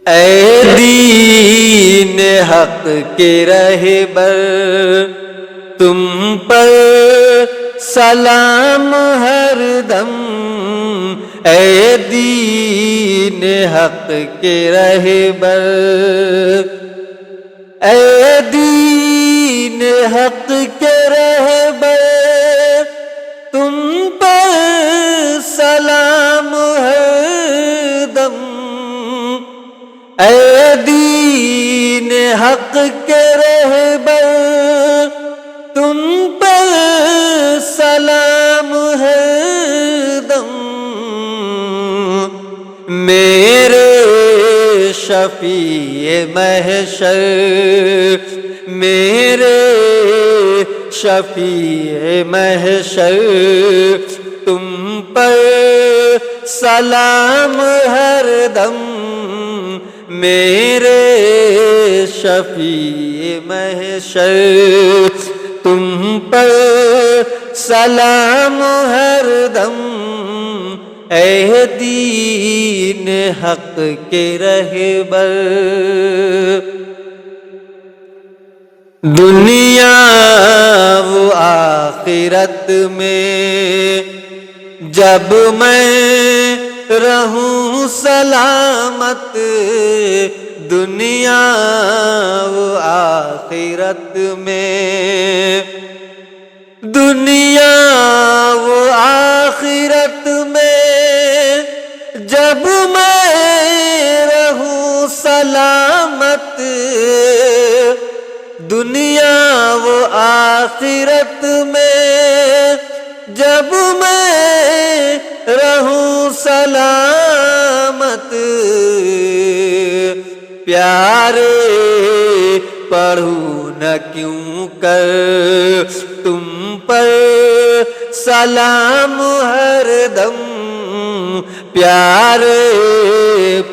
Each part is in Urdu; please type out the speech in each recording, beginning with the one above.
اے دین حق کے رہبر تم پر سلام ہر دم، اے دین حق کے رہبر، اے دین حق کے رہبر تم پر سلام ہر دم، اے دین حق کے رہبر تم پر سلام ہے دم، میرے شفیع محشر، میرے شفیع محشر تم پر سلام ہر دم، میرے شفیع محشر تم پر سلام ہر دم، اے دین حق کے رہبر۔ دنیا و آخرت میں جب میں رہوں سلامت، دنیا و آخرت میں، دنیا و آخرت میں جب میں رہوں سلامت، دنیا و آخرت میں جب میں رہوں سلامت، پیارے پڑھوں نہ کیوں کر تم پر سلام ہر دم، پیارے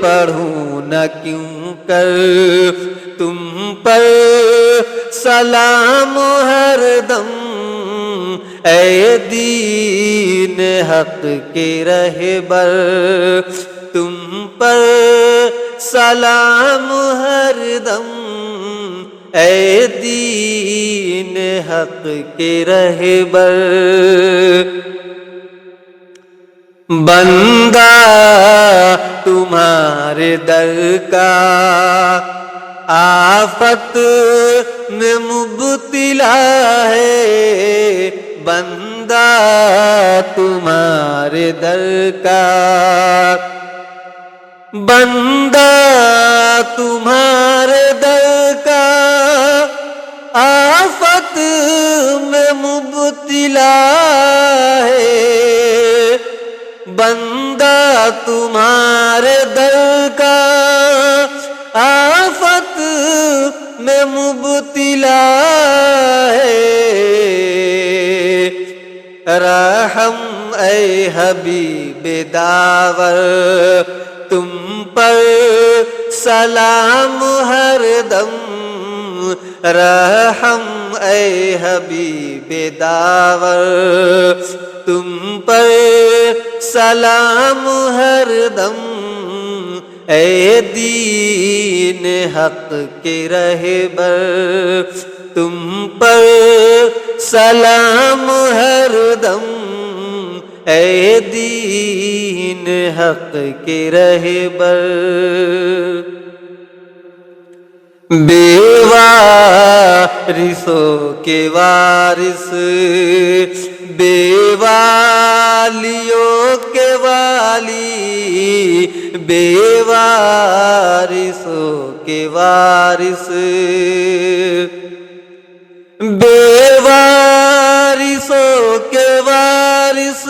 پڑھوں نہ کیوں کر تم پر سلام ہر دم، اے دین حق کے رہبر تم پر سلام ہر دم، اے دین حق کے رہبر۔ بندہ تمہارے در کا آفت میں مبتلا ہے، بندہ تمہارے در کا، بندہ تمہارے در کا آفت میں مبتلا ہے، بندہ تمہارے در کا آفت میں مبتلا ہے، رحم اے حبیب داور تم پر سلام ہر دم، رحم اے حبیب داور تم پر سلام ہر دم، اے دین حق کے رہبر تم پر سلام ہر دم، اے دین حق کے رہبر۔ بے وارثوں کے وارث، بے والیوں کے والی، بے وارثوں کے وارث، بے وارثوں کے وارث،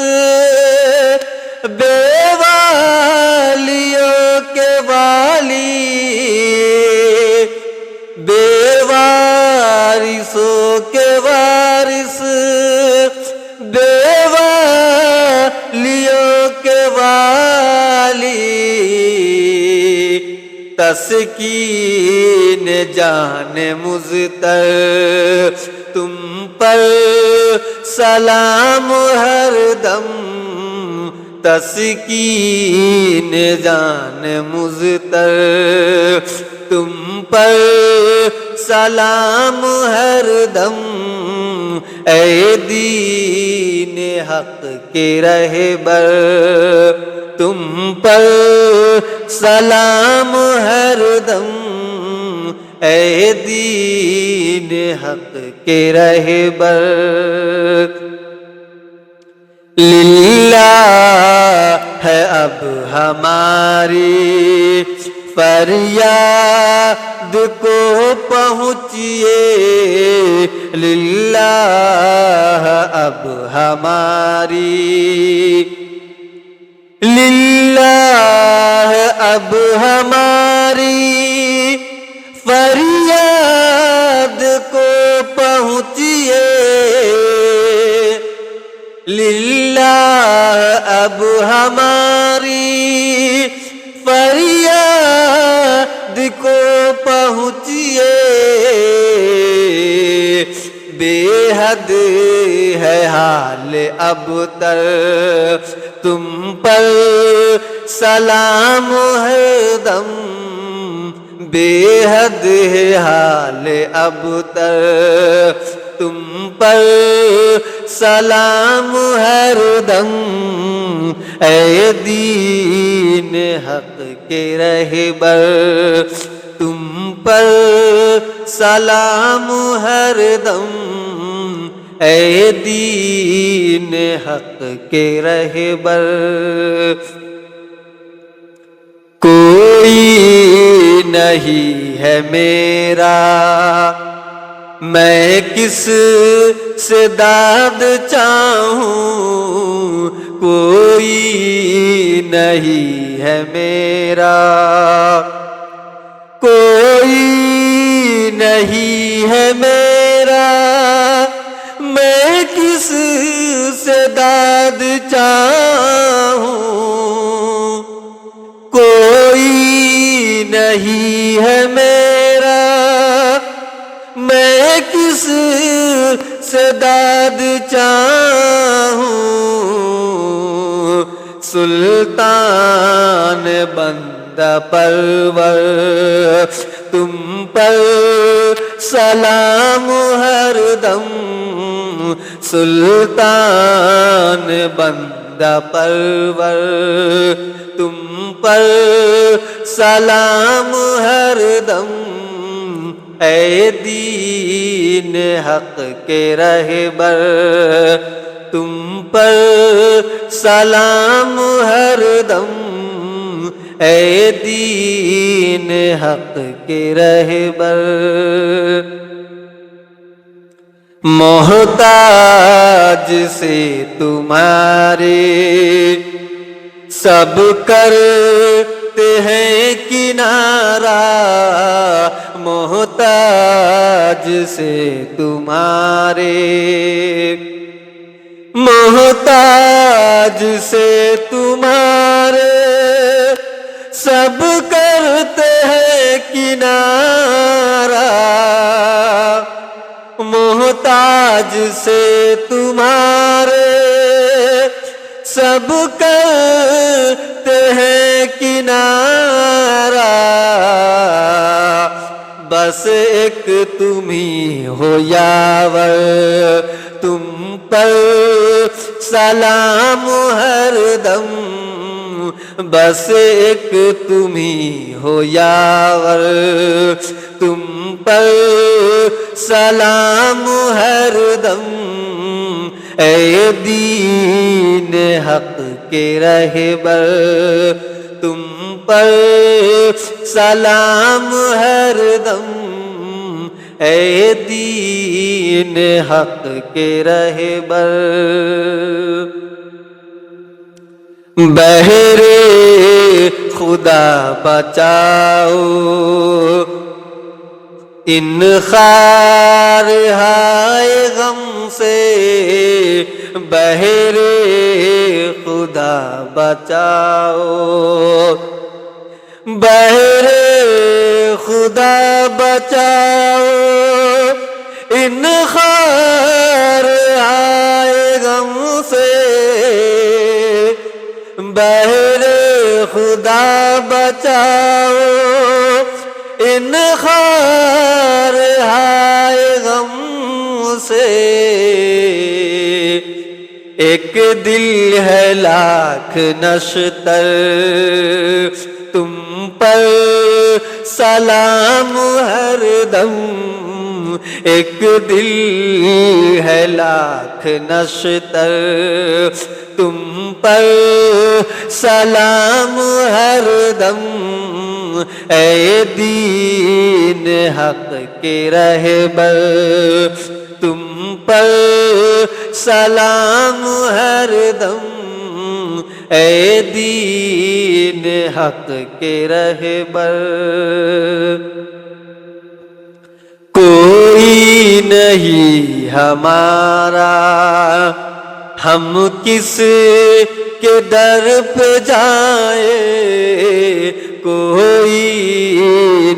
بے والیوں کے والی، بے وارثوں کے وارث، بے والیوں کے والی، تسکین جان مضطر تم پر سلام ہر دم، تسکین جان مضطر تم پر سلام ہر دم اے دین حق کے رہبر تم پر سلام ہر دم اے دین حق کے رہبر للہ ہے اب ہماری فریاد کو پہنچیے للہ اب ہماری للہ اب ہماری فریاد کو پہنچیے للہ اب ہماری فریاد کو پہنچیے بے حد ہے حال اب تر تم پر سلام ہر دم بے حد ہے حال اب تر تم پر سلام ہر دم اے دین حق کے رہبر تم پر سلام ہر دم اے دین حق کے رہبر کوئی نہیں ہے میرا میں کس سے داد چاہوں کوئی نہیں ہے میرا کوئی نہیں ہے میرا میں کس سے داد چاہوں کوئی نہیں ہے میرا میں کس سے داد چاہوں سلطان بندہ پرور تم پر سلام ہر دم سلطان بندہ پرور تم پر سلام ہر دم اے دین حق کے رہبر تم پر سلام ہر دم اے دین حق کے رہبر محتاج سے تمہارے سب کرتے ہیں کنارہ محتاج سے تمہارے محتاج سے تمہارے سب کرتے ہیں کنارہ محتاج سے تمہارے سب کرتے ہیں کنارہ بس ایک تم ہی ہو یاور تم پر سلام ہر دم بس ایک تم ہی ہو یاور تم پر سلام ہر دم اے دین حق کے رہبر تم پر سلام ہر دم اے دین حق کے رہبر بہرے خدا بچاؤ ان خار ہائے غم سے بہرے خدا بچاؤ بہرے خدا بچاؤ ان خار ہائے غم سے بہر خدا بچاؤ ان خار ہائے غم سے، ایک دل ہے لاکھ نشتر تم پر سلام ہر دم، ایک دل ہے لاکھ نشتر تم پر سلام ہر دم، اے دین حق کے رہبر تم پر سلام ہر دم، اے دین حق کے رہبر۔ کوئی نہیں ہمارا ہم کس کے در پہ جائیں، کوئی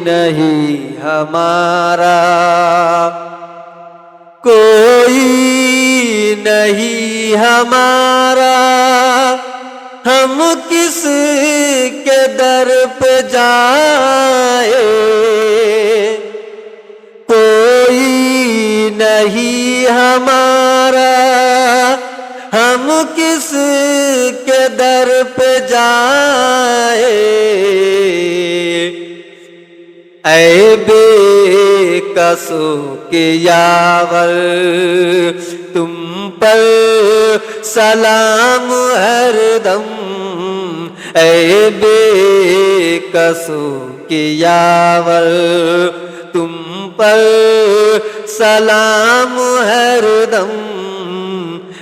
نہیں ہمارا، کوئی نہیں ہمارا، ہم کس کے در پہ جائیں، کوئی نہیں ہمارا، ہم کس کے در پہ جائیں، اے بے کسو کے یاور تم پر سلام ہر دم، اے بے کسو کے یاور تم پر سلام ہر دم،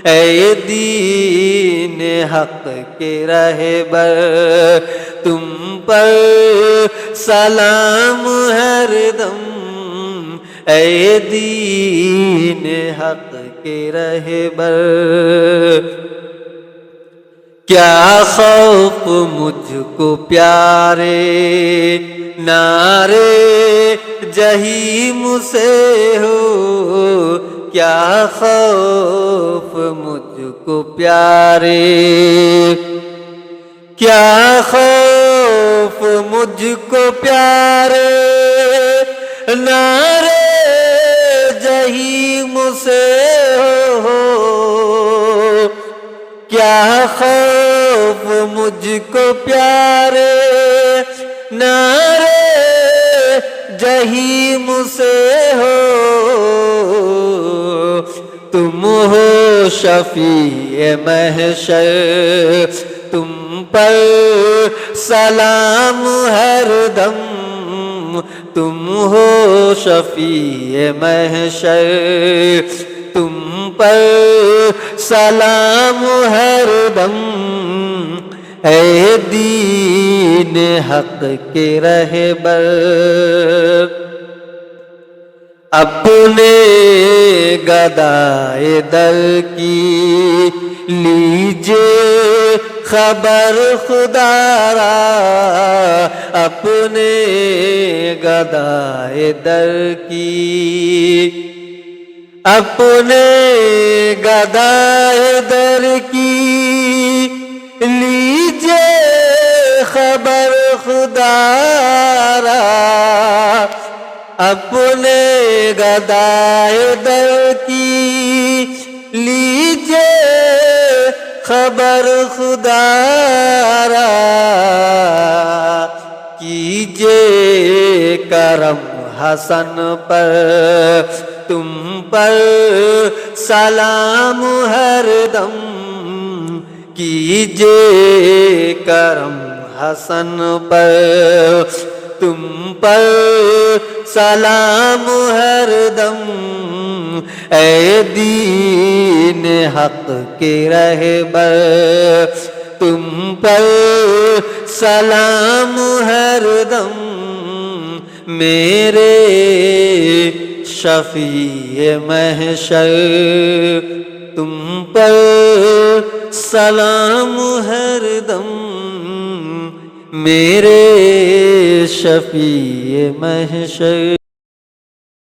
اے دین حق کے رہبر تم پر سلام ہر دم، اے دین حق کے رہبر۔ کیا خوف مجھ کو پیارے نعرے جہیم سے ہو، کیا خوف مجھ کو پیارے، کیا خوف مجھ کو پیارے نعرے جہیم سے ہو، کیا خوف مجھ کو پیارے نعرے جہیم سے ہو، تم ہو شفیع محشر تم پر سلام ہر دم، تم ہو شفیع محشر تم پر سلام ہر دم، اے دین حق کے رہبر۔ اپنے گدائے در کی لیجے خبر خدا را، اپنے گدائے در کی، اپنے گدائے در کی لیجے خبر خدا را، اپنے گدائے در کی لیجے خبر خدا را، کیجے کرم حسن پر تم پر سلام ہر دم، کیجے کرم حسن پر تم پر سلام ہر دم، اے دین حق کے رہبر تم پر سلام ہر دم، میرے شفیع محشر تم پر سلام ہر دم، میرے شفیع محشر۔